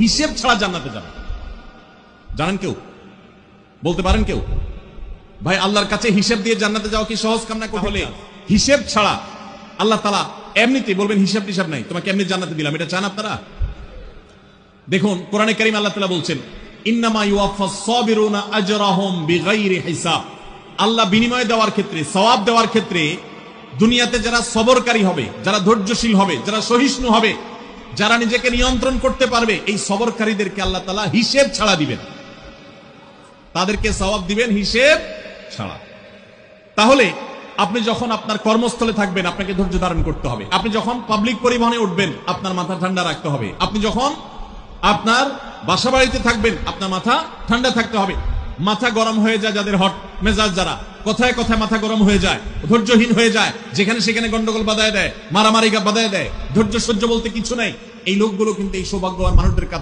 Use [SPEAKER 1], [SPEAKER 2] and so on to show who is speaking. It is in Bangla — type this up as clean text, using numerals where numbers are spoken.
[SPEAKER 1] হিসেব ছাড়া জান্নাতে যাবে। জানেন কেউ? বলতে পারেন কেউ? ভাই আল্লাহর কাছে হিসেব দিয়ে জান্নাতে যাওয়া কি সহজ কাম না? হলে হিসেব ছাড়া আল্লাহ তাআলা এমনিতেই বলবেন হিসাব টিসাব নাই, তোমাকে এমনি জান্নাতে দিলাম। এটা চান আপনারা? দেখুন কোরআনে কারীম আল্লাহ তাআলা বলছেন ইন্নামা ইউওয়াফাস সাবিরুনা আজরাহুম বিগাইরি হিসাব। আল্লাহ বিনিময় দেওয়ার ক্ষেত্রে, সওয়াব দেওয়ার ক্ষেত্রে দুনিয়াতে যারা সবরকারী হবে, যারা ধৈর্যশীল হবে, যারা সহিষ্ণু হবে, যারা নিজেকে নিয়ন্ত্রণ করতে পারবে, এই সবরকারীদেরকে আল্লাহ তাআলা হিসেব ছাড়া দিবেন, তাদেরকে সওয়াব দিবেন হিসেব ছাড়া। তাহলে আপনি যখন আপনার কর্মস্থলে থাকবেন আপনাকে ধৈর্য ধারণ করতে হবে। আপনি যখন পাবলিক পরিবহনে উঠবেন আপনার মাথা ঠান্ডা রাখতে হবে। আপনি যখন আপনার বাসা বাড়িতে থাকবেন আপনার মাথা ঠান্ডা থাকতে হবে। মাথা গরম হয়ে যায় যাদের, হট মেজাজ যারা, কথায় কথায় মাথা গরম হয়ে যায়, ধৈর্যহীন হয়ে যায়, যেখানে সেখানে গন্ডগোল বাধায় দেয়, মারামারি বাধায় দেয়, ধৈর্য সহ্য বলতে কিছু নাই, এই লোকগুলো কিন্তু এই সৌভাগ্যবান মানুষদের কাতারে